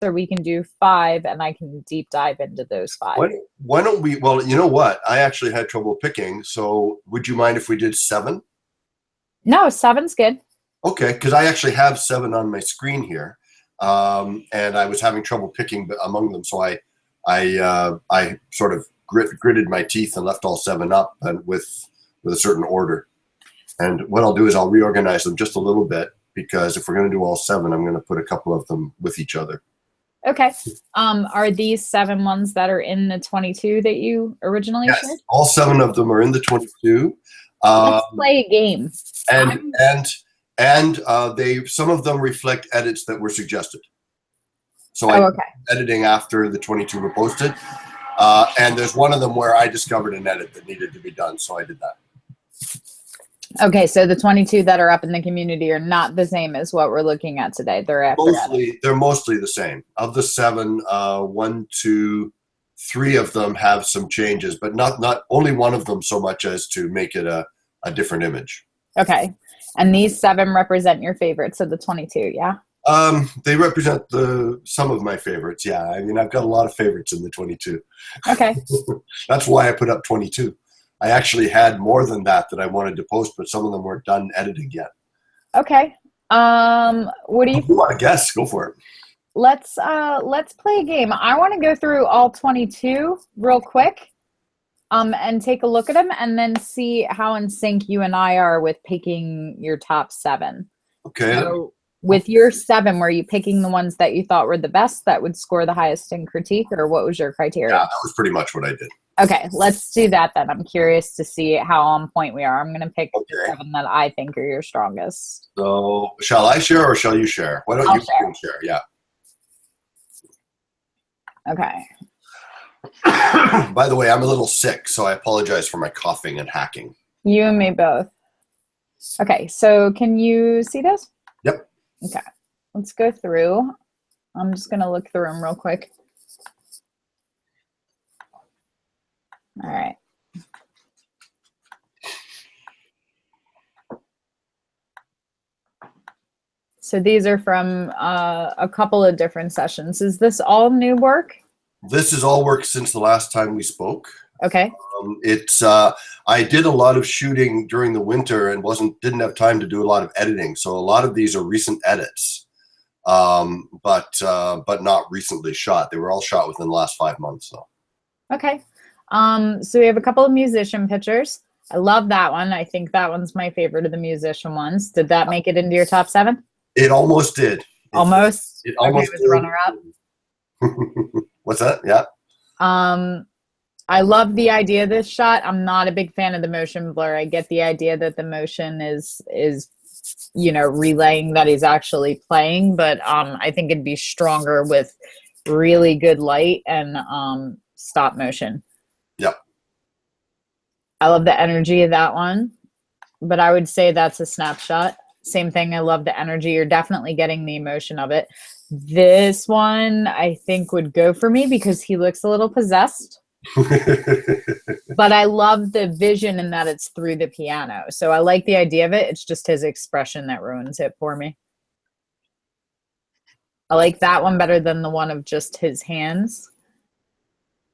or we can do 5 and I can deep dive into those 5. Why don't we, well, you know what? I actually had trouble picking. So would you mind if we did 7? No, 7's good. Okay, because I actually have 7 on my screen here. And I was having trouble picking among them. So I sort of gritted my teeth and left all 7 up and with a certain order. And what I'll do is I'll reorganize them just a little bit, because if we're going to do all 7, I'm going to put a couple of them with each other. Okay. Are these 7 ones that are in the 22 that you originally shared? All 7 of them are in the 22. Let's play a game. And they, some of them reflect edits that were suggested. So editing after the 22 were posted. And there's one of them where I discovered an edit that needed to be done, so I did that. Okay, so the 22 that are up in the community are not the same as what we're looking at today. They're mostly the same. Of the 7, 1, 2, 3 of them have some changes, but not only one of them so much as to make it a different image. Okay, and these 7 represent your favorites of the 22, yeah? They represent some of my favorites, yeah. I mean, I've got a lot of favorites in the 22. Okay. That's why I put up 22. I actually had more than that I wanted to post, but some of them weren't done editing yet. Okay. What do you want to guess? Go for it. Let's play a game. I want to go through all 22 real quick, and take a look at them, and then see how in sync you and I are with picking your top 7. Okay. So with your 7, were you picking the ones that you thought were the best that would score the highest in critique, or what was your criteria? Yeah, that was pretty much what I did. Okay, let's do that then. I'm curious to see how on point we are. I'm going to pick the 7 that I think are your strongest. So, shall I share or shall you share? Why don't you share? Yeah. Okay. By the way, I'm a little sick, so I apologize for my coughing and hacking. You and me both. Okay, so can you see this? Yep. Okay, let's go through. I'm just going to look through them real quick. All right. So these are from a couple of different sessions. Is this all new work? This is all work since the last time we spoke. Okay. I did a lot of shooting during the winter and didn't have time to do a lot of editing. So a lot of these are recent edits, but not recently shot. They were all shot within the last 5 months. So. Okay. So we have a couple of musician pictures. I love that one. I think that one's my favorite of the musician ones. Did that make it into your top 7? It almost did. Almost? It almost was runner up. What's that? Yeah. I love the idea of this shot. I'm not a big fan of the motion blur. I get the idea that the motion is relaying that he's actually playing, but I think it'd be stronger with really good light and stop motion. Yep. I love the energy of that one, but I would say that's a snapshot. Same thing. I love the energy. You're definitely getting the emotion of it. This one I think would go for me because he looks a little possessed. But I love the vision in that it's through the piano. So I like the idea of it. It's just his expression that ruins it for me. I like that one better than the one of just his hands.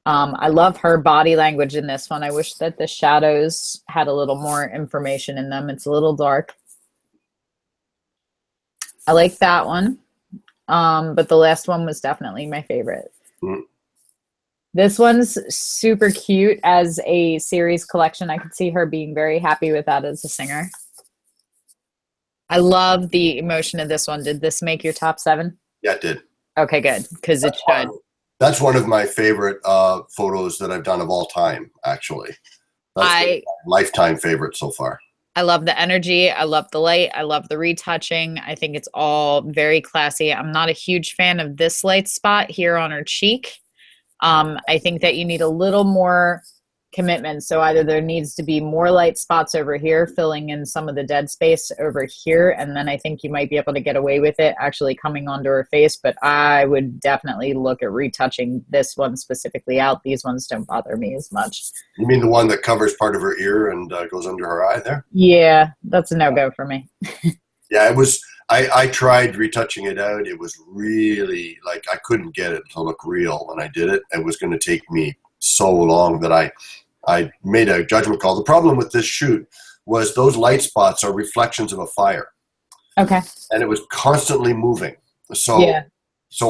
I love her body language in this one. I wish that the shadows had a little more information in them. It's a little dark. I like that one. But the last one was definitely my favorite. Mm. This one's super cute as a series collection. I could see her being very happy with that as a singer. I love the emotion of this one. Did this make your top 7? Yeah, it did. Okay, good, because it should. That's one of my favorite photos that I've done of all time, actually. That's my lifetime favorite so far. I love the energy. I love the light. I love the retouching. I think it's all very classy. I'm not a huge fan of this light spot here on her cheek. I think that you need a little more commitment. So either there needs to be more light spots over here, filling in some of the dead space over here. And then I think you might be able to get away with it actually coming onto her face. But I would definitely look at retouching this one specifically out. These ones don't bother me as much. You mean the one that covers part of her ear and goes under her eye there? Yeah, that's a no-go for me. Yeah, I tried retouching it out. It was really like I couldn't get it to look real when I did it. It was going to take me so long that I made a judgment call. The problem with this shoot was those light spots are reflections of a fire. Okay. And it was constantly moving. So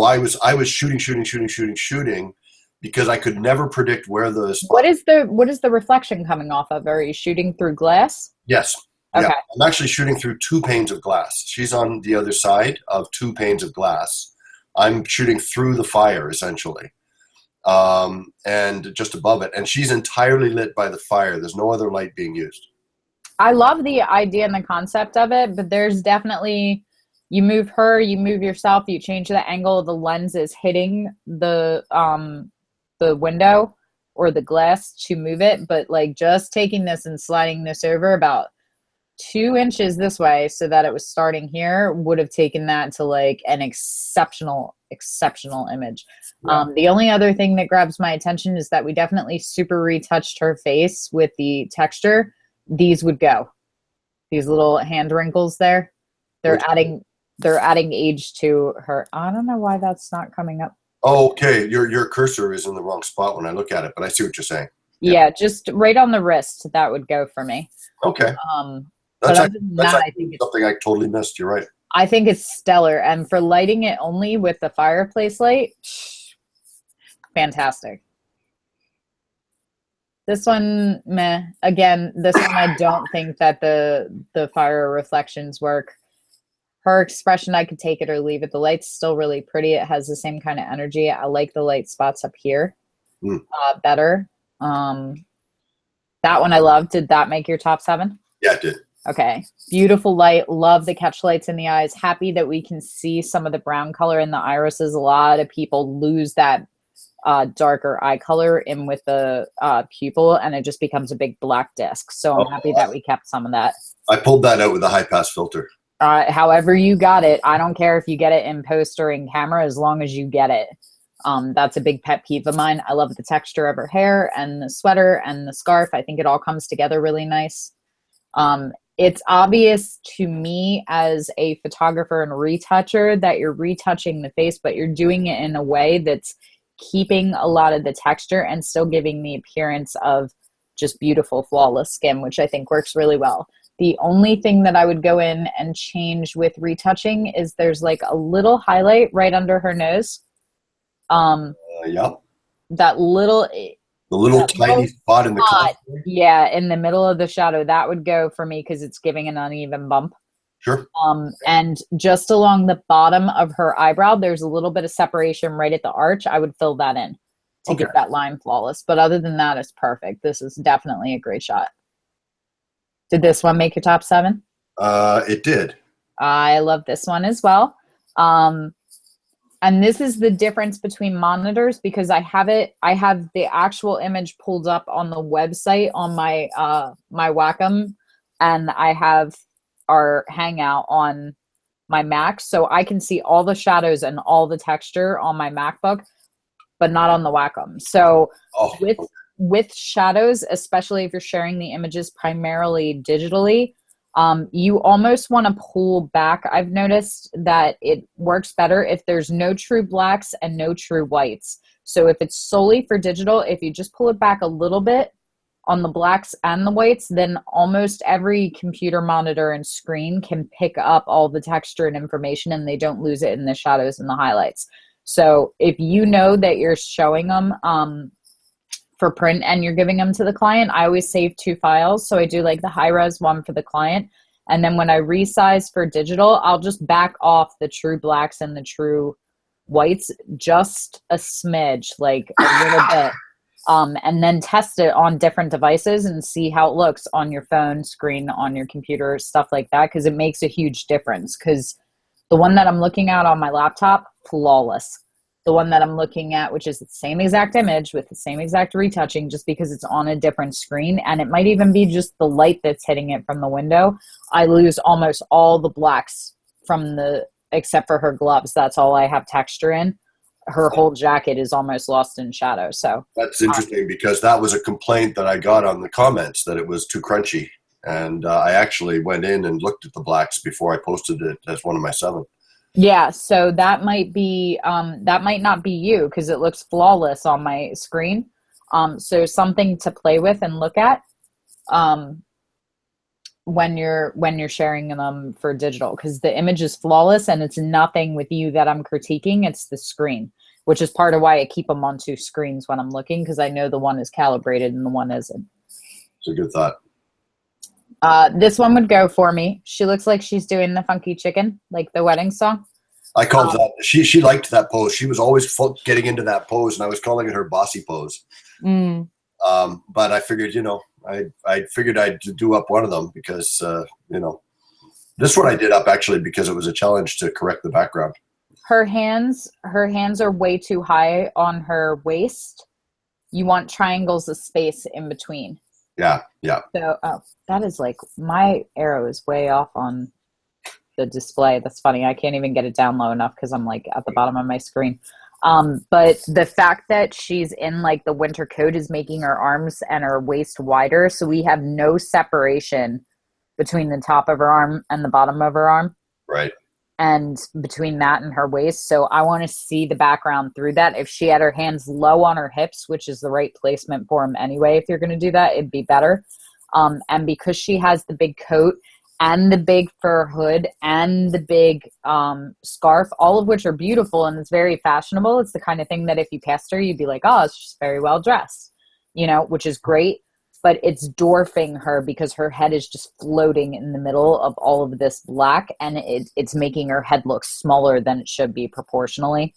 I was shooting because I could never predict where the spot. What is the reflection coming off of? Are you shooting through glass? Yes. Okay. Yeah. I'm actually shooting through 2 panes of glass. She's on the other side of 2 panes of glass. I'm shooting through the fire essentially. And just above it. And she's entirely lit by the fire. There's no other light being used. I love the idea and the concept of it, but there's definitely, you move her, you move yourself, you change the angle of the lens is hitting the window or the glass to move it. But like just taking this and sliding this over about 2 inches this way so that it was starting here would have taken that to like an exceptional image. Yeah. The only other thing that grabs my attention is that we definitely super retouched her face with the texture. These would go. These little hand wrinkles there. They're adding age to her. I don't know why that's not coming up. Oh, okay. Your cursor is in the wrong spot when I look at it, but I see what you're saying. Yeah, just right on the wrist. That would go for me. Okay. That's I think something I totally missed. You're right. I think it's stellar. And for lighting it only with the fireplace light, fantastic. This one, meh. Again, this one I don't think that the fire reflections work. Her expression, I could take it or leave it. The light's still really pretty. It has the same kind of energy. I like the light spots up here better. That one I love. Did that make your top 7? Yeah, it did. Okay. Beautiful light. Love the catch lights in the eyes. Happy that we can see some of the brown color in the irises. A lot of people lose that darker eye color in with the pupil, and it just becomes a big black disc. So I'm happy that we kept some of that. I pulled that out with a high pass filter. However you got it. I don't care if you get it in post or in camera, as long as you get it. That's a big pet peeve of mine. I love the texture of her hair and the sweater and the scarf. I think it all comes together really nice. It's obvious to me as a photographer and retoucher that you're retouching the face, but you're doing it in a way that's keeping a lot of the texture and still giving the appearance of just beautiful, flawless skin, which I think works really well. The only thing that I would go in and change with retouching is there's like a little highlight right under her nose. Yep. That little... The little tiny spot in the corner. Yeah, in the middle of the shadow. That would go for me because it's giving an uneven bump. Sure. And just along the bottom of her eyebrow, there's a little bit of separation right at the arch. I would fill that in to get that line flawless. But other than that, it's perfect. This is definitely a great shot. Did this one make your top 7? It did. I love this one as well. And this is the difference between monitors because I have the actual image pulled up on the website on my my Wacom, and I have our Hangout on my Mac, so I can see all the shadows and all the texture on my MacBook, but not on the Wacom. So with shadows, especially if you're sharing the images primarily digitally, you almost want to pull back. I've noticed that it works better if there's no true blacks and no true whites. So if it's solely for digital, if you just pull it back a little bit on the blacks and the whites, then almost every computer monitor and screen can pick up all the texture and information, and they don't lose it in the shadows and the highlights. So if you know that you're showing them for print and you're giving them to the client, I always save 2 files. So I do like the high res one for the client. And then when I resize for digital, I'll just back off the true blacks and the true whites, just a smidge, like a little bit. And then test it on different devices and see how it looks on your phone screen, on your computer, stuff like that. Cause it makes a huge difference. Cause the one that I'm looking at on my laptop, flawless. The one that I'm looking at, which is the same exact image with the same exact retouching, just because it's on a different screen, and it might even be just the light that's hitting it from the window, I lose almost all the blacks from except for her gloves. That's all I have texture in. Her whole jacket is almost lost in shadow. So that's interesting because that was a complaint that I got on the comments, that it was too crunchy. And I actually went in and looked at the blacks before I posted it as one of my 7. Yeah, so that might be that might not be you because it looks flawless on my screen. So something to play with and look at um, when you're sharing them for digital, because the image is flawless and it's nothing with you that I'm critiquing. It's the screen, which is part of why I keep them on 2 screens when I'm looking, because I know the one is calibrated and the one isn't. It's a good thought. This one would go for me. She looks like she's doing the funky chicken, like the wedding song. I called that. She liked that pose. She was always getting into that pose, and I was calling it her bossy pose. Mm. But I figured, I figured I'd do up one of them because, this one I did up actually because it was a challenge to correct the background. Her hands are way too high on her waist. You want triangles of space in between. Yeah. So, that is like, my arrow is way off on the display. That's funny. I can't even get it down low enough because I'm like at the bottom of my screen. But the fact that she's in like the winter coat is making her arms and her waist wider. So we have no separation between the top of her arm and the bottom of her arm. Right. And between that and her waist. So I want to see the background through that. If she had her hands low on her hips, which is the right placement for them anyway, if you're going to do that, it'd be better. And because she has the big coat and the big fur hood and the big scarf, all of which are beautiful and it's very fashionable. It's the kind of thing that if you passed her, you'd be like, oh, she's very well dressed, which is great. But it's dwarfing her because her head is just floating in the middle of all of this black, and it's making her head look smaller than it should be proportionally.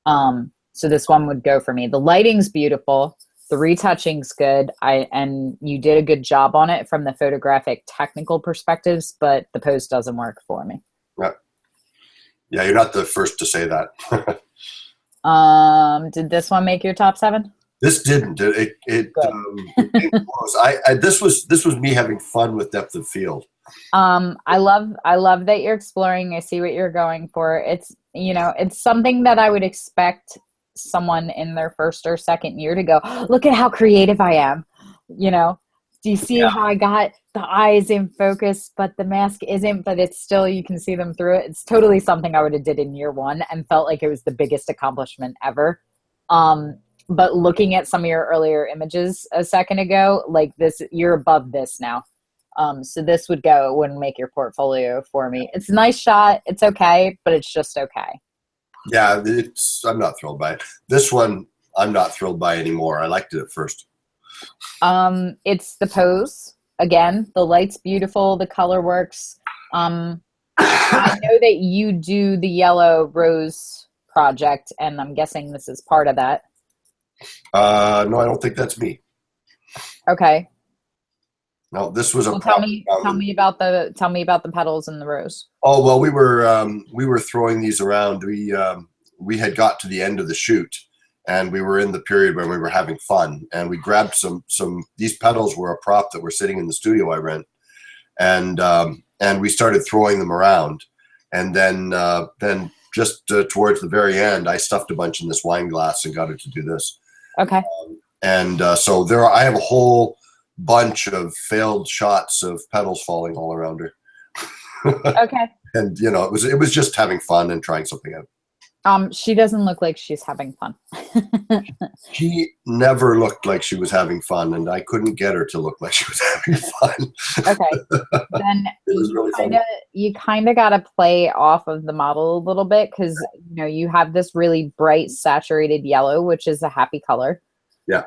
So this one would go for me. The lighting's beautiful. The retouching's good. And you did a good job on it from the photographic technical perspectives, but the pose doesn't work for me. Yeah, you're not the first to say that. Did this one make your top 7? This didn't. It came close. This was me having fun with depth of field. I love that you're exploring. I see what you're going for. It's it's something that I would expect someone in their first or second year to go, oh, look at how creative I am. Do you see how I got the eyes in focus, but the mask isn't, but it's still, you can see them through it. It's totally something I would have did in year 1 and felt like it was the biggest accomplishment ever. But looking at some of your earlier images a second ago, like this, you're above this now. So this wouldn't make your portfolio for me. It's a nice shot. It's okay, but it's just okay. Yeah, I'm not thrilled by it. This one, I'm not thrilled by anymore. I liked it at first. It's the pose. Again, the light's beautiful. The color works. I know that you do the yellow rose project, and I'm guessing this is part of that. No, I don't think that's me. Okay. No, this was tell me about the petals and the rose. Oh, well, we were throwing these around. We had got to the end of the shoot, and we were in the period when we were having fun, and we grabbed some. These petals were a prop that were sitting in the studio I rent, and we started throwing them around, and then just towards the very end, I stuffed a bunch in this wine glass and got it to do this. Okay. So I have a whole bunch of failed shots of petals falling all around her. Okay. And it was just having fun and trying something out. She doesn't look like she's having fun. She never looked like she was having fun, and I couldn't get her to look like she was having fun. Okay. Then it was really funny. You kind of got to play off of the model a little bit because you have this really bright saturated yellow, which is a happy color. Yeah.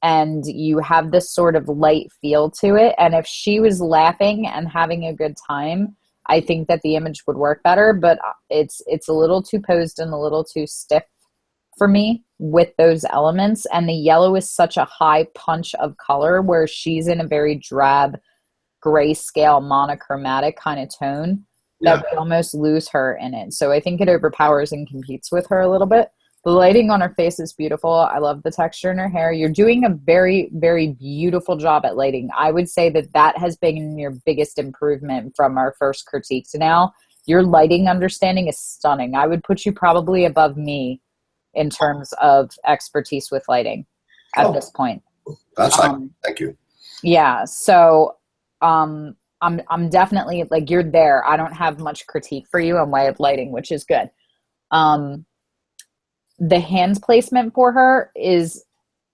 And you have this sort of light feel to it. And if she was laughing and having a good time, I think that the image would work better, but it's a little too posed and a little too stiff for me with those elements. And the yellow is such a high punch of color where she's in a very drab, grayscale, monochromatic kind of tone that we almost lose her in it. So I think it overpowers and competes with her a little bit. The lighting on her face is beautiful. I love the texture in her hair. You're doing a very, very beautiful job at lighting. I would say that has been your biggest improvement from our first critique to now. Your lighting understanding is stunning. I would put you probably above me in terms of expertise with lighting at this point. That's thank you. Yeah. So I'm definitely like you're there. I don't have much critique for you on way of lighting, which is good. Um, the hand placement for her is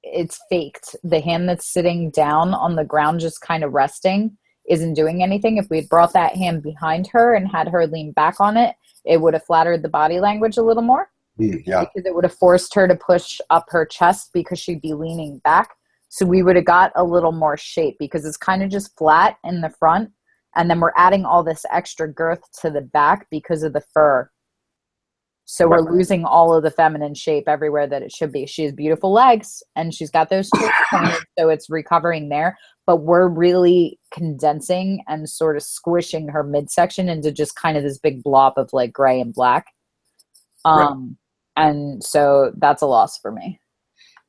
it's faked. The hand that's sitting down on the ground, just kind of resting, isn't doing anything. If we had brought that hand behind her and had her lean back on it, it would have flattered the body language a little more Yeah. because it would have forced her to push up her chest because she'd be leaning back. So we would have got a little more shape because it's kind of just flat in the front. And then we're adding all this extra girth to the back because of the fur. So we're losing all of the feminine shape everywhere that it should be. She has beautiful legs and she's got those toes pointed, so it's recovering there. But we're really condensing and sort of squishing her midsection into just kind of this big blob of like gray and black. And so that's a loss for me.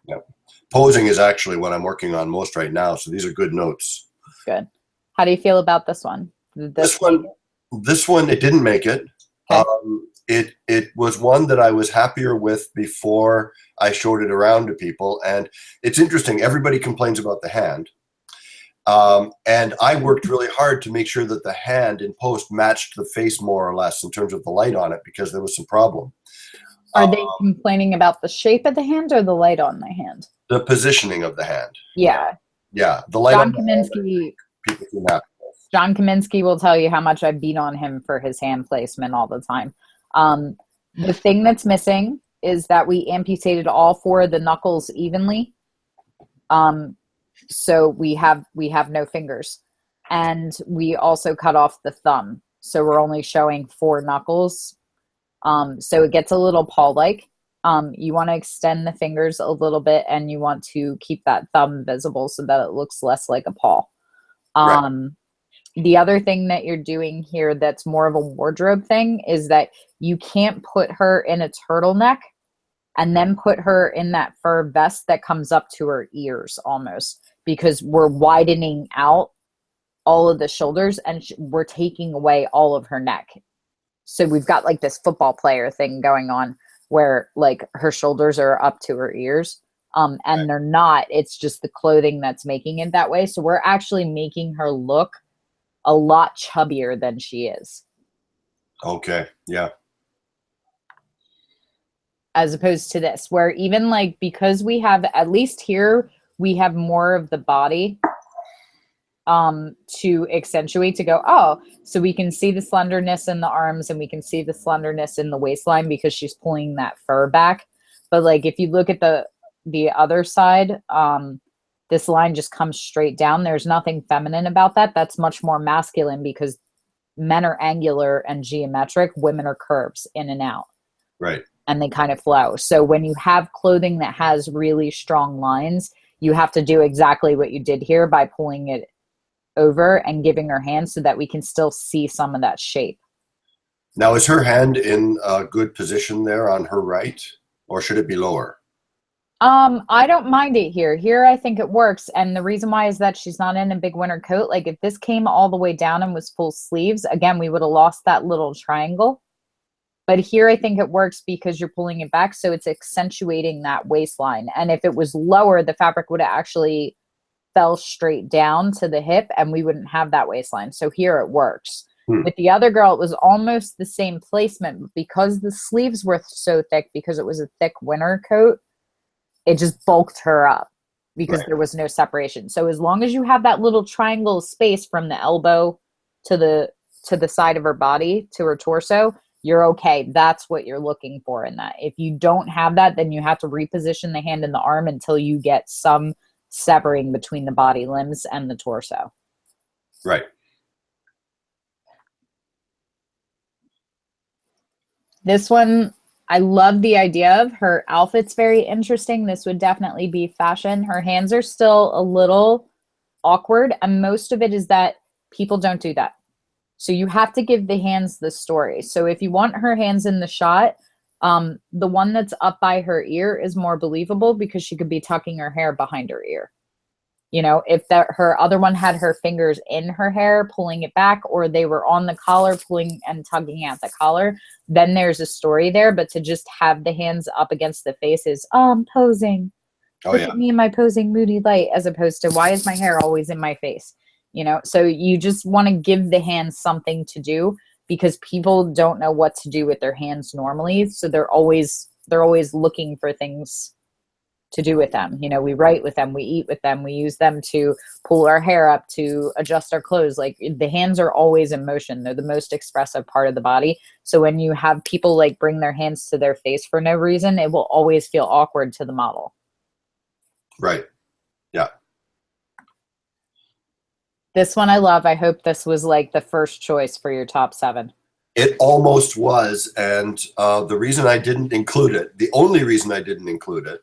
Yep. Posing is actually what I'm working on most right now. So these are good notes. Good. How do you feel about this one? This one, it didn't make it. Okay. It was one that I was happier with before I showed it around to people. And it's interesting. Everybody complains about the hand. And I worked really hard to make sure that the hand in post matched the face more or less in terms of the light on it because there was some problem. Are they complaining about the shape of the hand or the light on the hand? The positioning of the hand. Yeah. Yeah. The light John on the hand, Kaminsky. people seem happy with. John Kaminsky will tell you how much I beat on him for his hand placement all the time. The thing that's missing is that we amputated all four of the knuckles evenly. So we have no fingers. And we also cut off the thumb. So we're only showing 4 knuckles. So it gets a little paw-like. You want to extend the fingers a little bit and you want to keep that thumb visible so that it looks less like a paw. Right. The other thing that you're doing here that's more of a wardrobe thing is that you can't put her in a turtleneck and then put her in that fur vest that comes up to her ears almost, because we're widening out all of the shoulders and we're taking away all of her neck. So we've got like this football player thing going on where like her shoulders are up to her ears. And they're not. It's just the clothing that's making it that way. So we're actually making her look a lot chubbier than she is. Okay. Yeah. As opposed to this, where even like, because we have, at least here, we have more of the body to accentuate, to go, oh, so we can see the slenderness in the arms and we can see the slenderness in the waistline because she's pulling that fur back. But like, if you look at the other side, this line just comes straight down. There's nothing feminine about that. That's much more masculine because men are angular and geometric. Women are curves in and out. Right. And they kind of flow. So when you have clothing that has really strong lines, you have to do exactly what you did here by pulling it over and giving her hand so that we can still see some of that shape. Now, is her hand in a good position there on her right, or should it be lower? I don't mind it here. Here, I think it works. And the reason why is that she's not in a big winter coat. Like if this came all the way down and was full sleeves, again, we would have lost that little triangle. But here, I think it works because you're pulling it back. So it's accentuating that waistline. And if it was lower, the fabric would have actually fell straight down to the hip and we wouldn't have that waistline. So here it works. With the other girl, it was almost the same placement, but because the sleeves were so thick, because it was a thick winter coat, it just bulked her up because there was no separation. So as long as you have that little triangle space from the elbow to the side of her body to her torso, you're okay. That's what you're looking for in that. If you don't have that, then you have to reposition the hand and the arm until you get some severing between the body limbs and the torso. Right. This one, I love the idea of her outfit's very interesting. This would definitely be fashion. Her hands are still a little awkward, and most of it is that people don't do that. So you have to give the hands the story. So if you want her hands in the shot, the one that's up by her ear is more believable because she could be tucking her hair behind her ear. You know, if her other one had her fingers in her hair, pulling it back, or they were on the collar, pulling and tugging at the collar, then there's a story there. But to just have the hands up against the face is, I'm posing. Look at me in my posing moody light, as opposed to, why is my hair always in my face? So you just want to give the hands something to do because people don't know what to do with their hands normally. So they're always looking for things to do with them. We write with them, we eat with them, we use them to pull our hair up, to adjust our clothes. Like the hands are always in motion. They're the most expressive part of the body. So when you have people like bring their hands to their face for no reason, it will always feel awkward to the model. Right. Yeah. This one I love. I hope this was like the first choice for your top 7. It almost was. And the reason I didn't include it, the only reason I didn't include it,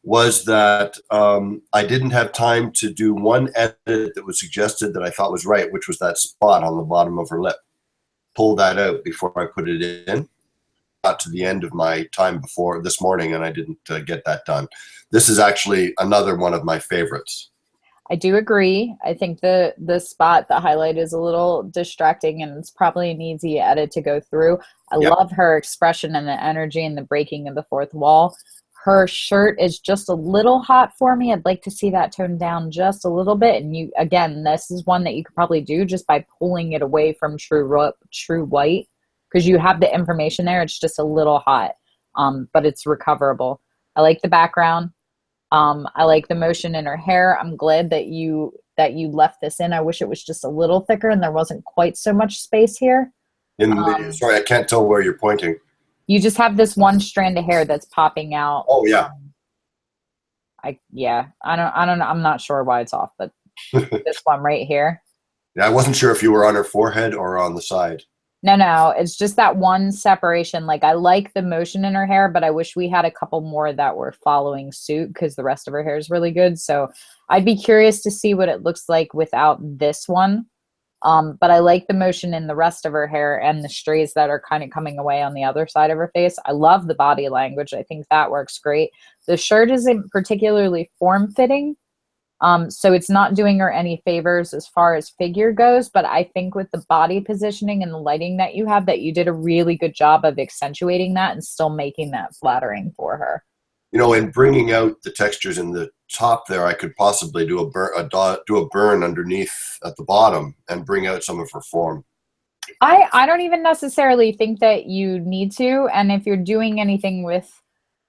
was that I didn't have time to do one edit that was suggested that I thought was right, which was that spot on the bottom of her lip. Pull that out before I put it in. Got to the end of my time before this morning, and I didn't get that done. This is actually another one of my favorites. I do agree. I think the spot, the highlight is a little distracting, and it's probably an easy edit to go through. I love her expression and the energy and the breaking of the fourth wall. Her shirt is just a little hot for me. I'd like to see that toned down just a little bit. And again, this is one that you could probably do just by pulling it away from true white, because you have the information there. It's just a little hot, but it's recoverable. I like the background. I like the motion in her hair. I'm glad that you left this in. I wish it was just a little thicker and there wasn't quite so much space here. Sorry, I can't tell where you're pointing. You just have this one strand of hair that's popping out. Oh yeah. I don't know. I'm not sure why it's off, but this one right here. Yeah, I wasn't sure if you were on her forehead or on the side. No, it's just that one separation. Like I like the motion in her hair, but I wish we had a couple more that were following suit because the rest of her hair is really good. So I'd be curious to see what it looks like without this one. But I like the motion in the rest of her hair and the strays that are kind of coming away on the other side of her face. I love the body language. I think that works great. The shirt isn't particularly form-fitting. So it's not doing her any favors as far as figure goes, but I think with the body positioning and the lighting that you have, that you did a really good job of accentuating that and still making that flattering for her. In bringing out the textures in the top there, I could possibly do a burn underneath at the bottom and bring out some of her form. I don't even necessarily think that you need to. And if you're doing anything with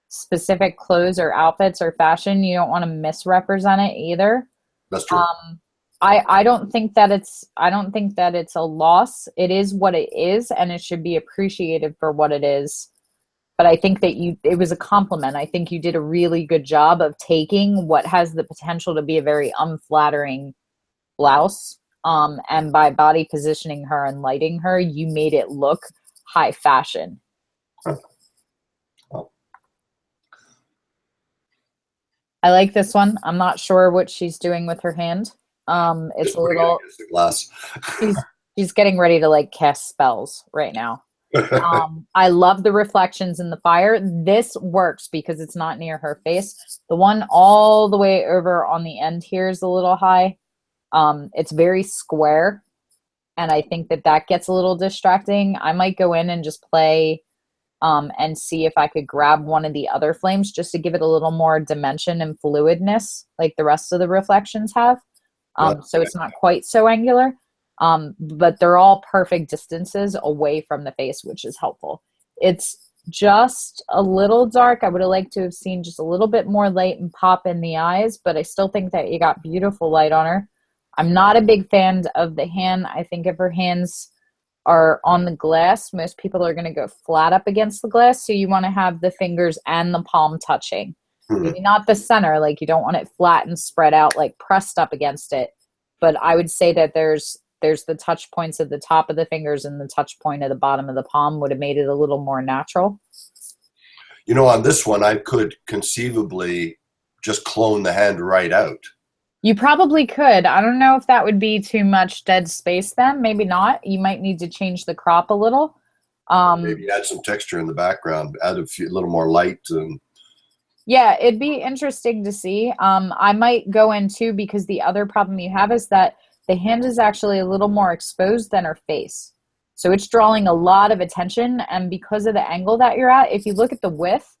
specific clothes or outfits or fashion, you don't want to misrepresent it either. That's true. I don't think that it's a loss. It is what it is, and it should be appreciated for what it is. But I think that it was a compliment. I think you did a really good job of taking what has the potential to be a very unflattering blouse, and by body positioning her and lighting her, you made it look high fashion. I like this one. I'm not sure what she's doing with her hand. It's a little glass. she's getting ready to like cast spells right now. I love the reflections in the fire. This works because it's not near her face. The one all the way over on the end here is a little high. It's very square, and I think that gets a little distracting. I might go in and just play and see if I could grab one of the other flames just to give it a little more dimension and fluidness like the rest of the reflections have. So it's not quite so angular. But they're all perfect distances away from the face, which is helpful. It's just a little dark. I would have liked to have seen just a little bit more light and pop in the eyes, but I still think that you got beautiful light on her. I'm not a big fan of the hand. I think if her hands are on the glass, most people are going to go flat up against the glass. So you want to have the fingers and the palm touching. Maybe not the center, like you don't want it flat and spread out, like pressed up against it. But I would say that there's the touch points at the top of the fingers and the touch point at the bottom of the palm would have made it a little more natural. On this one, I could conceivably just clone the hand right out. You probably could. I don't know if that would be too much dead space then. Maybe not. You might need to change the crop a little. Maybe add some texture in the background, add a little more light. Yeah, it'd be interesting to see. I might go in too, because the other problem you have is that the hand is actually a little more exposed than her face. So it's drawing a lot of attention. And because of the angle that you're at, if you look at the width,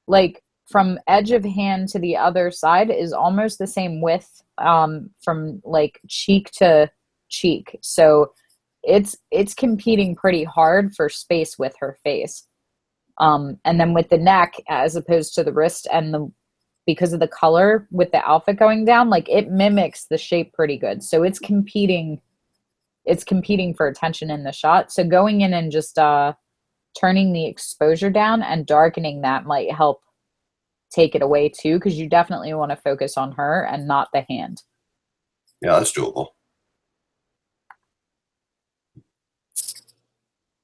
like from edge of hand to the other side is almost the same width, from like cheek to cheek. So it's competing pretty hard for space with her face. And then with the neck, as opposed to the wrist and the, because of the color with the outfit going down, like it mimics the shape pretty good. So it's competing for attention in the shot. So going in and just turning the exposure down and darkening that might help take it away too, because you definitely want to focus on her and not the hand. Yeah, that's doable.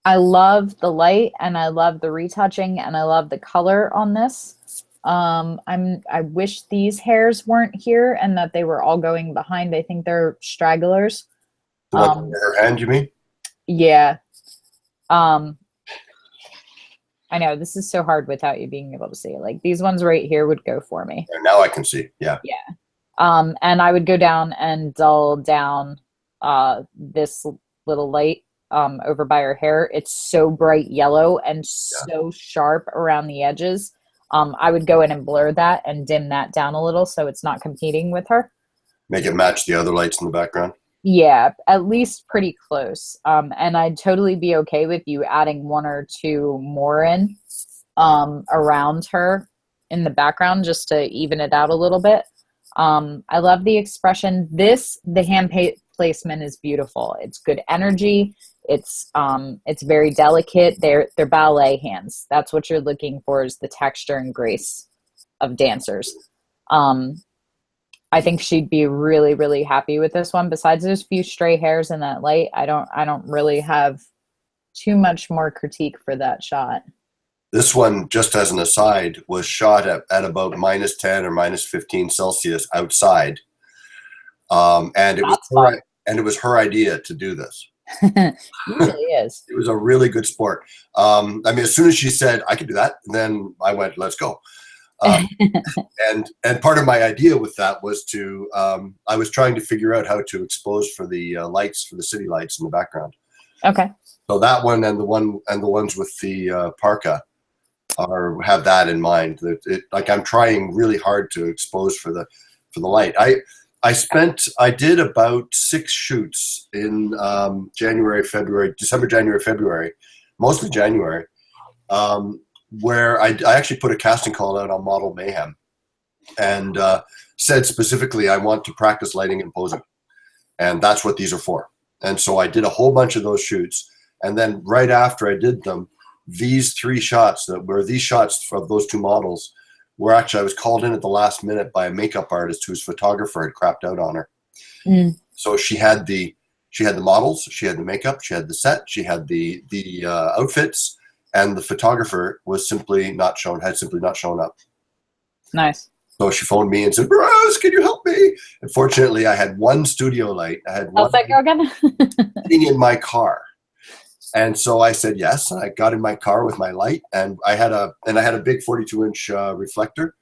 I love the light and I love the retouching and I love the color on this. I wish these hairs weren't here and that they were all going behind. I think they're stragglers. Like her hand, you mean? Yeah. I know this is so hard without you being able to see it. Like these ones right here would go for me. Now I can see. Yeah. Yeah. And I would go down and dull down this little light over by her hair. It's so bright yellow and so sharp around the edges. I would go in and blur that and dim that down a little so it's not competing with her. Make it match the other lights in the background. Yeah, at least pretty close. And I'd totally be okay with you adding one or two more in around her in the background just to even it out a little bit. I love the expression. The hand placement is beautiful. It's good energy. It's very delicate. They're ballet hands. That's what you're looking for, is the texture and grace of dancers. I think she'd be really, really happy with this one. Besides those few stray hairs in that light, I don't really have too much more critique for that shot. This one, just as an aside, was shot at about -10 or -15 Celsius outside. And it was her idea to do this. Usually is. It was a really good sport. I mean, as soon as she said I could do that, then I went, let's go. And part of my idea with that was to I was trying to figure out how to expose for the lights, for the city lights in the background. Okay. So that one and the ones with the parka have that in mind. Like I'm trying really hard to expose for the light. I did about 6 shoots in December, January, February, mostly January. Where I actually put a casting call out on Model Mayhem and said specifically, I want to practice lighting and posing. And that's what these are for. And so I did a whole bunch of those shoots. And then right after I did them, these 3 shots these shots of those 2 models were actually, I was called in at the last minute by a makeup artist whose photographer had crapped out on her. So she had the models, she had the makeup, she had the set, she had the outfits, and the photographer had simply not shown up. Nice. So she phoned me and said, Bruce, can you help me? And fortunately, I had one studio light. I had one sitting in my car. And so I said yes. And I got in my car with my light, and I had a big 42-inch reflector.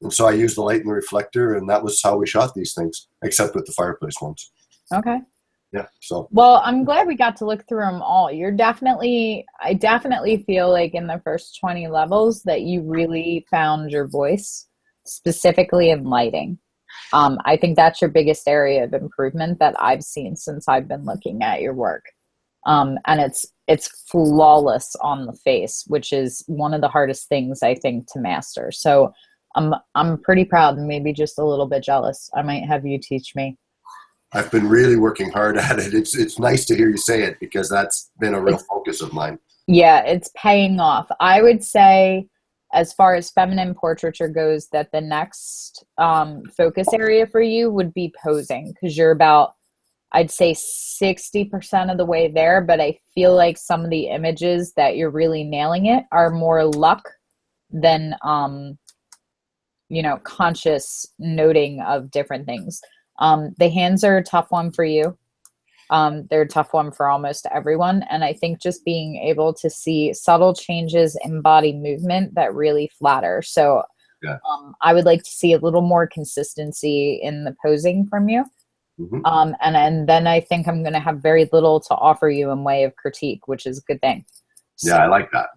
And so I used the light and the reflector, and that was how we shot these things, except with the fireplace ones. Okay. Yeah. So. Well, I'm glad we got to look through them all. I definitely feel like in the first 20 levels that you really found your voice, specifically in lighting. I think that's your biggest area of improvement that I've seen since I've been looking at your work. And it's flawless on the face, which is one of the hardest things I think to master. So I'm pretty proud and maybe just a little bit jealous. I might have you teach me. I've been really working hard at it. It's nice to hear you say it, because that's been a real focus of mine. Yeah, it's paying off. I would say, as far as feminine portraiture goes, that the next focus area for you would be posing, because you're about, I'd say 60% of the way there, but I feel like some of the images that you're really nailing it are more luck than, conscious noting of different things. The hands are a tough one for you. They're a tough one for almost everyone. And I think just being able to see subtle changes in body movement that really flatter. So yeah. I would like to see a little more consistency in the posing from you. Mm-hmm. And then I think I'm going to have very little to offer you in way of critique, which is a good thing. So, yeah, I like that.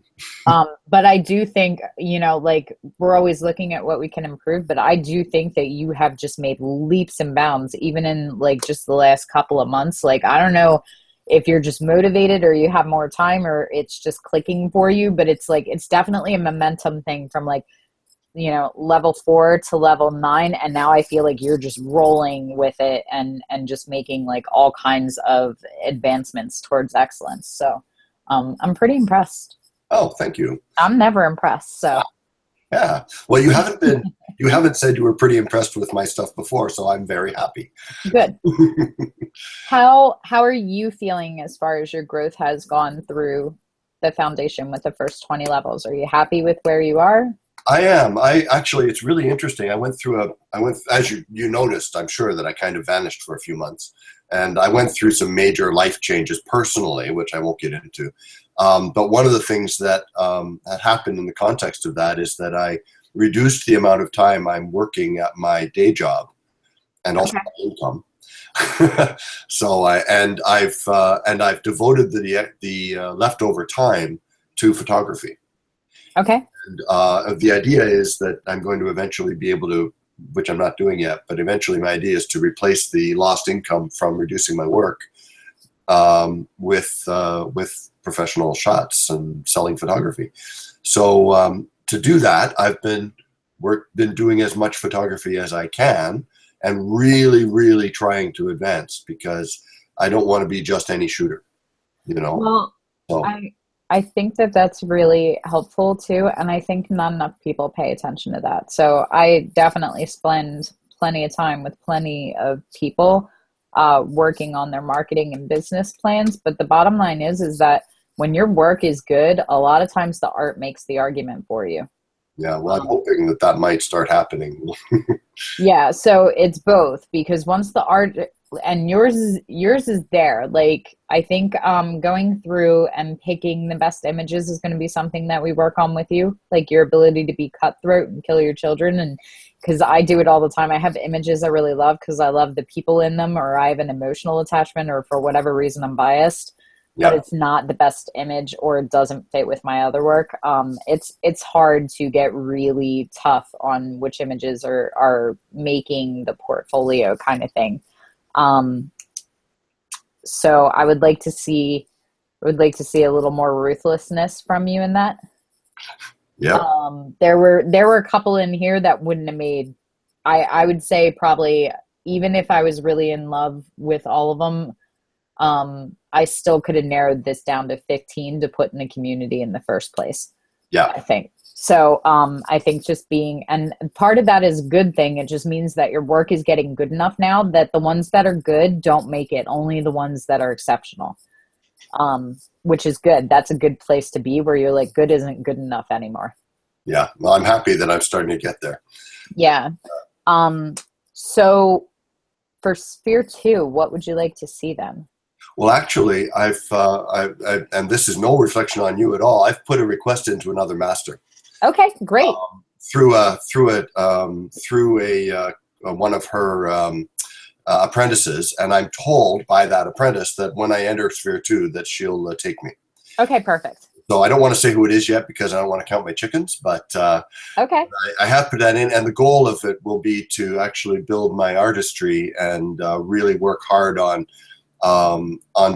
But I do think, like we're always looking at what we can improve, but I do think that you have just made leaps and bounds, even in like just the last couple of months. Like, I don't know if you're just motivated or you have more time or it's just clicking for you, but it's like, it's definitely a momentum thing from like, level 4 to level 9. And now I feel like you're just rolling with it and just making like all kinds of advancements towards excellence. So, I'm pretty impressed. Oh, thank you. I'm never impressed. So Yeah. Well, you haven't said you were pretty impressed with my stuff before, so I'm very happy. good. How are you feeling as far as your growth has gone through the foundation with the first 20 levels? Are you happy with where you are? I am. I actually, it's really interesting. As you noticed, I'm sure that I kind of vanished for a few months, and I went through some major life changes personally, which I won't get into. But one of the things that happened in the context of that is that I reduced the amount of time I'm working at my day job and also Okay. my income. So I've devoted the leftover time to photography. Okay. And the idea is that I'm going to eventually be able to, which I'm not doing yet, but eventually my idea is to replace the lost income from reducing my work with professional shots and selling photography. So to do that, I've been doing as much photography as I can and really, really trying to advance because I don't want to be just any shooter, you know? Well, So I think that that's really helpful too, and I think not enough people pay attention to that. So I definitely spend plenty of time with plenty of people working on their marketing and business plans. But the bottom line is that when your work is good, a lot of times the art makes the argument for you. yeah, well, I'm hoping that might start happening. Yeah, so it's both because once the art and yours is there. Like I think going through and picking the best images is going to be something that we work on with you, like your ability to be cutthroat and kill your children. And because I do it all the time, I have images I really love because I love the people in them, or I have an emotional attachment, or for whatever reason I'm biased, but Yeah, it's not the best image or it doesn't fit with my other work. It's hard to get really tough on which images are making the portfolio kind of thing. Um, so I would like to see a little more ruthlessness from you in that. yeah, There were a couple in here that wouldn't have made. I would say probably even if I was really in love with all of them, I still could have narrowed this down to 15 to put in the community in the first place. yeah, I think. So I think just being, and part of that is a good thing. It just means that your work is getting good enough now that the ones that are good don't make it, only the ones that are exceptional, which is good. That's a good place to be where you're like, good isn't good enough anymore. yeah. Well, I'm happy that I'm starting to get there. Yeah. So for Sphere 2, what would you like to see then? Well, actually, and this is no reflection on you at all. I've put a request into another master. Okay, great. Through one of her apprentices, and I'm told by that apprentice that when I enter Sphere 2 that she'll take me. Okay, perfect. So I don't want to say who it is yet because I don't want to count my chickens, but Okay. I have put that in, and the goal of it will be to actually build my artistry and really work hard on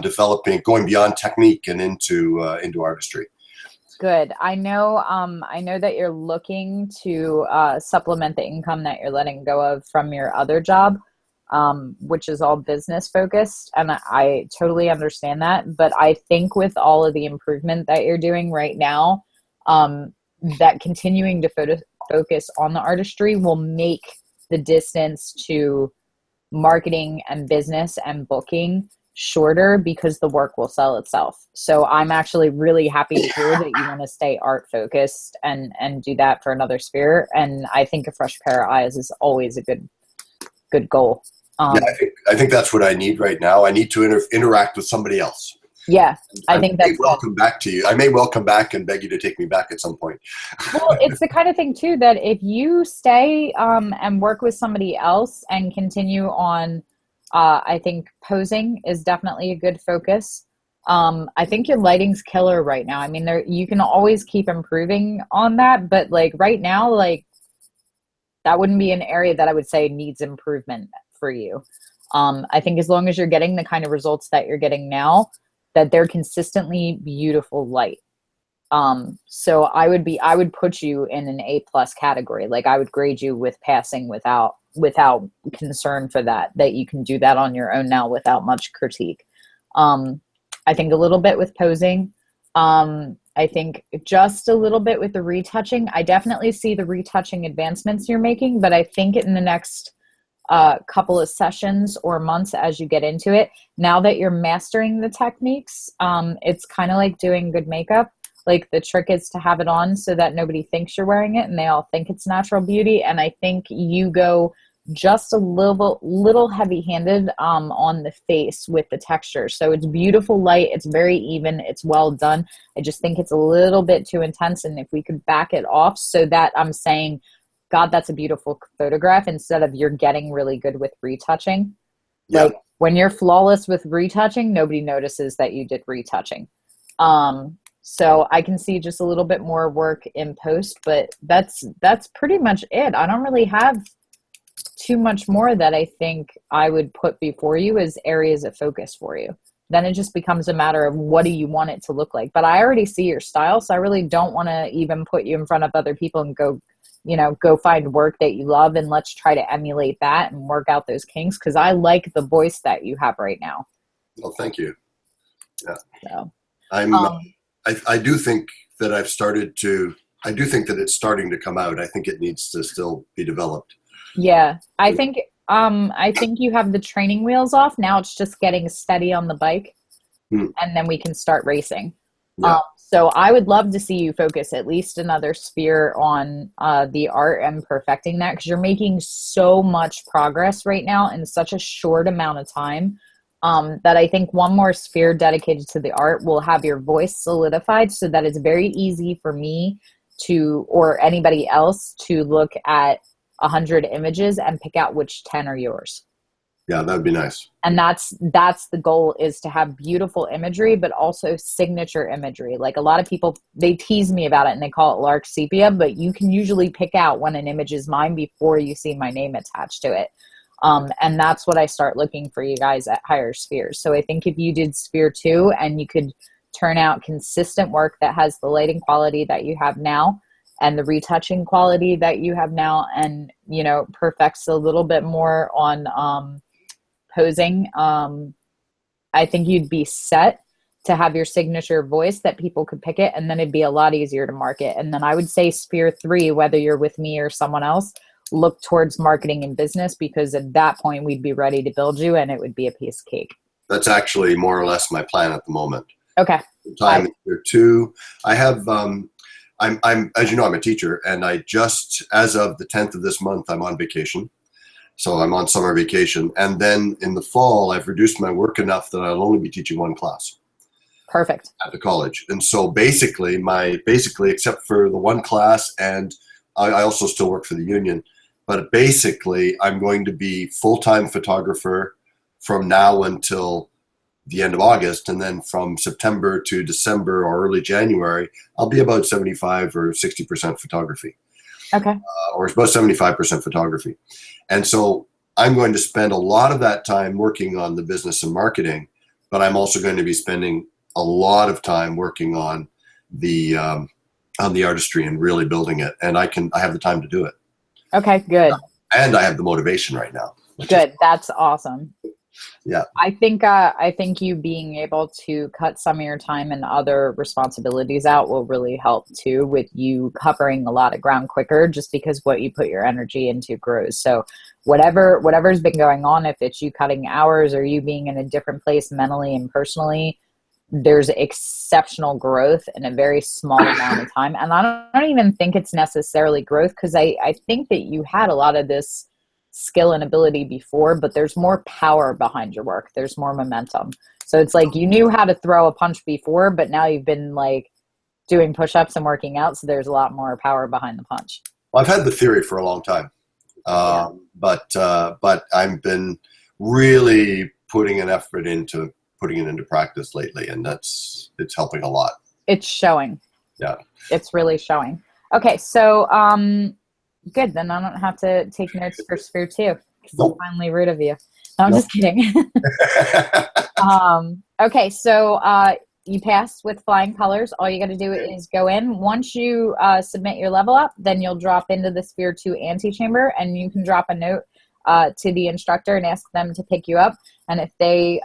developing, going beyond technique and into artistry. Good. I know that you're looking to supplement the income that you're letting go of from your other job, which is all business focused. And I totally understand that. But I think with all of the improvement that you're doing right now, that continuing to focus on the artistry will make the distance to marketing and business and booking shorter because the work will sell itself. So I'm actually really happy to hear that you want to stay art focused and do that for another sphere. And I think a fresh pair of eyes is always a good goal. Yeah, I think that's what I need right now. I need to interact with somebody else. Yeah, I think that's well come back to you. I may well come back and beg you to take me back at some point. Well, it's the kind of thing too that if you stay and work with somebody else and continue on, I think posing is definitely a good focus. I think your lighting's killer right now. I mean, there you can always keep improving on that, but like right now, like that wouldn't be an area that I would say needs improvement for you. I think as long as you're getting the kind of results that you're getting now, that they're consistently beautiful light. So I would put you in an A+ category. Like I would grade you with passing without concern for that you can do that on your own now without much critique. I think a little bit with posing. I think just a little bit with the retouching. I definitely see the retouching advancements you're making, but I think in the next couple of sessions or months as you get into it, now that you're mastering the techniques, it's kind of like doing good makeup. Like the trick is to have it on so that nobody thinks you're wearing it and they all think it's natural beauty. And I think you go just a little heavy-handed on the face with the texture. So it's beautiful light. It's very even. It's well done. I just think it's a little bit too intense. And if we could back it off so that I'm saying, God, that's a beautiful photograph, instead of you're getting really good with retouching. Yeah. Like when you're flawless with retouching, nobody notices that you did retouching. So I can see just a little bit more work in post, but that's pretty much it. I don't really have too much more that I think I would put before you as areas of focus for you. Then it just becomes a matter of what do you want it to look like. But I already see your style, so I really don't want to even put you in front of other people and go find work that you love and let's try to emulate that and work out those kinks, because I like the voice that you have right now. Well, thank you. Yeah. So I do think that I do think that it's starting to come out. I think it needs to still be developed. Yeah, I think you have the training wheels off. Now it's just getting steady on the bike, and then we can start racing. Yeah. So I would love to see you focus at least another sphere on the art and perfecting that, because you're making so much progress right now in such a short amount of time, that I think one more sphere dedicated to the art will have your voice solidified so that it's very easy for me to, or anybody else, to look at 100 images and pick out which 10 are yours. Yeah, that'd be nice. And that's the goal, is to have beautiful imagery, but also signature imagery. Like a lot of people, they tease me about it and they call it Lark Sepia, but you can usually pick out when an image is mine before you see my name attached to it. And that's what I start looking for you guys at higher spheres. So I think if you did sphere 2 and you could turn out consistent work that has the lighting quality that you have now and the retouching quality that you have now, and, perfects a little bit more on, posing, I think you'd be set to have your signature voice that people could pick it, and then it'd be a lot easier to market. And then I would say sphere 3, whether you're with me or someone else, look towards marketing and business, because at that point we'd be ready to build you and it would be a piece of cake. That's actually more or less my plan at the moment. Okay. Time sphere 2. I have, I'm as you know, I'm a teacher, and I just, as of the 10th of this month, I'm on vacation. So I'm on summer vacation. And then in the fall, I've reduced my work enough that I'll only be teaching one class. Perfect. At the college. And so basically, except for the one class, and I also still work for the union, but basically I'm going to be full-time photographer from now until the end of August. And then from September to December or early January, I'll be about 75 or 60% photography. Okay. Or about 75% photography. And so I'm going to spend a lot of that time working on the business and marketing, but I'm also going to be spending a lot of time working on the artistry and really building it. And I have the time to do it. Okay, good. And I have the motivation right now. Good. That's awesome. Yeah. I think you being able to cut some of your time and other responsibilities out will really help too, with you covering a lot of ground quicker, just because what you put your energy into grows. So whatever's been going on, if it's you cutting hours or you being in a different place mentally and personally, there's exceptional growth in a very small amount of time. And I don't even think it's necessarily growth, because I think that you had a lot of this skill and ability before, but there's more power behind your work. There's more momentum. So it's like you knew how to throw a punch before, but now you've been like doing push-ups and working out. So there's a lot more power behind the punch. Well, I've had the theory for a long time. But I've been really putting an effort into putting it into practice lately, and it's helping a lot. It's showing. Yeah. It's really showing. Okay, so good. Then I don't have to take notes for Sphere 2 because I'm finally rude of you. No, I'm just kidding. Okay, so you passed with flying colors. All you got to do is go in. Once you submit your level up, then you'll drop into the Sphere 2 antechamber, and you can drop a note to the instructor and ask them to pick you up. And if they,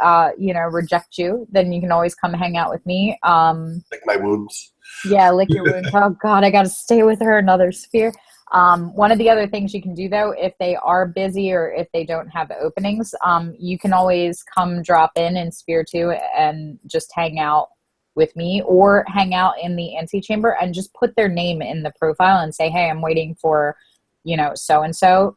reject you, then you can always come hang out with me. Lick my wounds. Yeah, lick your wounds. Oh, God, I got to stay with her another Sphere. One of the other things you can do, though, if they are busy or if they don't have openings, you can always come drop in Sphere 2 and just hang out with me, or hang out in the antechamber and just put their name in the profile and say, hey, I'm waiting for, so-and-so.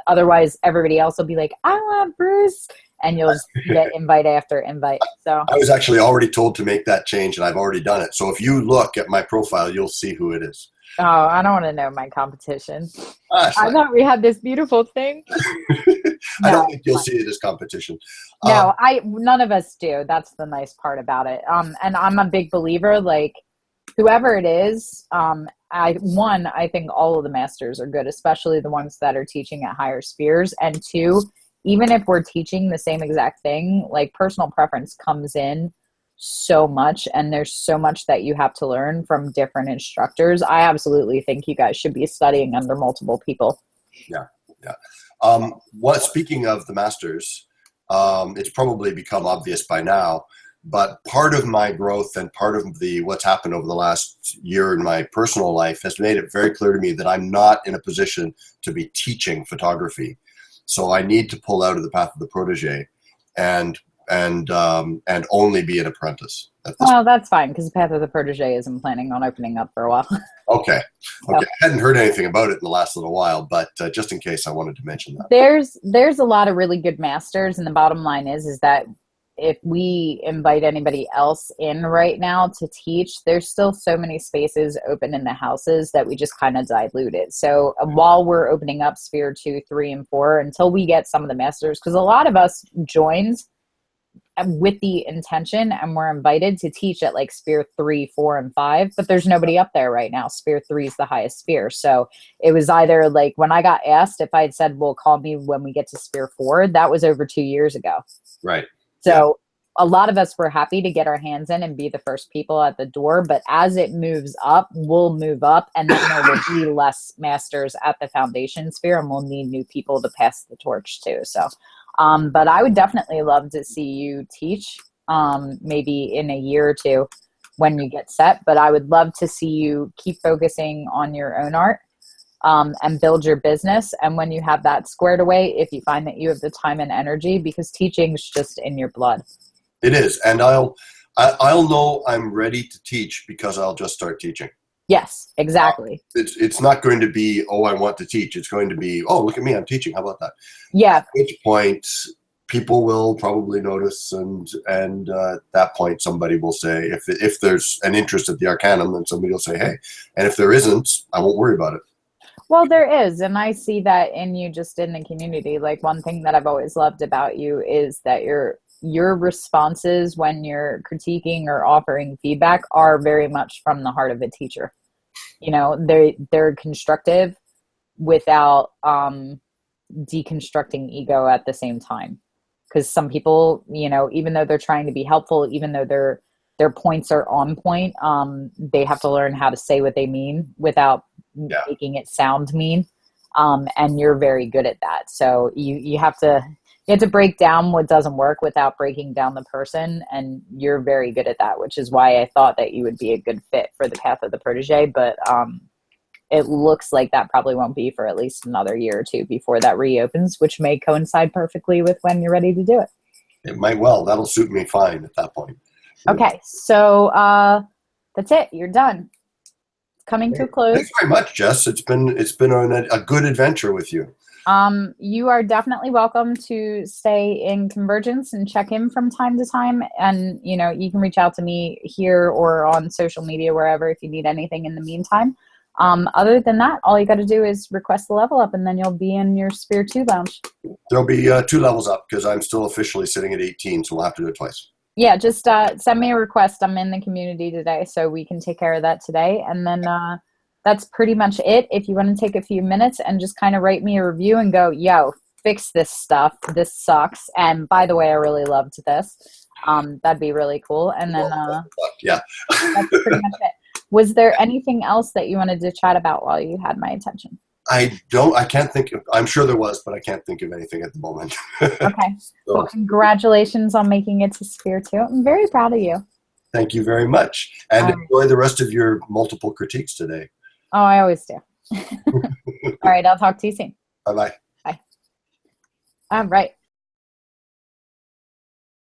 Otherwise, everybody else will be like, I want Bruce. And you'll just get invite after invite. So I was actually already told to make that change, and I've already done it. So if you look at my profile, you'll see who it is. Oh, I don't want to know my competition. I thought we had this beautiful thing. I don't think you'll see it as competition. No, none of us do. That's the nice part about it. And I'm a big believer, like whoever it is, I think all of the masters are good, especially the ones that are teaching at higher spheres. And two, even if we're teaching the same exact thing, like personal preference comes in so much, and there's so much that you have to learn from different instructors. I absolutely think you guys should be studying under multiple people. Yeah. Speaking of the masters, it's probably become obvious by now, but part of my growth and part of what's happened over the last year in my personal life has made it very clear to me that I'm not in a position to be teaching photography. So I need to pull out of the path of the protege and only be an apprentice. Well, that's fine, because the path of the protege isn't planning on opening up for a while. Okay. I hadn't heard anything about it in the last little while, but just in case, I wanted to mention that. There's a lot of really good masters, and the bottom line is that if we invite anybody else in right now to teach, there's still so many spaces open in the houses that we just kind of dilute it. So while we're opening up Sphere 2, 3, and 4, until we get some of the masters, because a lot of us joins with the intention and we're invited to teach at like Sphere 3, 4, and 5, but there's nobody up there right now. Sphere 3 is the highest sphere. So it was either like when I got asked if I'd said, well, call me when we get to Sphere 4, that was over 2 years ago. Right. So a lot of us were happy to get our hands in and be the first people at the door. But as it moves up, we'll move up, and then there will be less masters at the foundation sphere, and we'll need new people to pass the torch to. So, but I would definitely love to see you teach, maybe in a year or two when you get set. But I would love to see you keep focusing on your own art. And build your business. And when you have that squared away, if you find that you have the time and energy, because teaching is just in your blood. It is. And I'll know I'm ready to teach because I'll just start teaching. Yes, exactly. It's not going to be, oh, I want to teach. It's going to be, oh, look at me, I'm teaching. How about that? Yeah. At which point people will probably notice, and at that point somebody will say, if there's an interest at the Arcanum, then somebody will say, hey. And if there isn't, I won't worry about it. Well, there is, and I see that in you, just in the community. Like, one thing that I've always loved about you is that your responses when you're critiquing or offering feedback are very much from the heart of a teacher. You know, they're constructive without deconstructing ego at the same time. Because some people, you know, even though they're trying to be helpful, even though their points are on point, they have to learn how to say what they mean without making it sound mean. And you're very good at that. So you have to break down what doesn't work without breaking down the person. And you're very good at that, which is why I thought that you would be a good fit for the path of the protege. But it looks like that probably won't be for at least another year or two before that reopens, which may coincide perfectly with when you're ready to do it. It might well. That'll suit me fine at that point. Okay. So that's it. You're done. Coming to a close. Thanks very much, Jess. It's been a good adventure with you. You are definitely welcome to stay in Convergence and check in from time to time. And, you know, you can reach out to me here or on social media, wherever, if you need anything in the meantime. Other than that, all you got to do is request the level up, and then you'll be in your Sphere 2 lounge. There'll be 2 levels up because I'm still officially sitting at 18, so we'll have to do it twice. Yeah, just send me a request. I'm in the community today, so we can take care of that today. And then that's pretty much it. If you want to take a few minutes and just kind of write me a review and go, yo, fix this stuff. This sucks. And by the way, I really loved this. That'd be really cool. And then yeah, that's pretty much it. Was there anything else that you wanted to chat about while you had my attention? I can't think of, I'm sure there was, but I can't think of anything at the moment. Okay. So, Well, congratulations on making it to Sphere 2. I'm very proud of you. thank you very much. And enjoy the rest of your multiple critiques today. Oh, I always do. All right. I'll talk to you soon. Bye-bye. Bye. All right.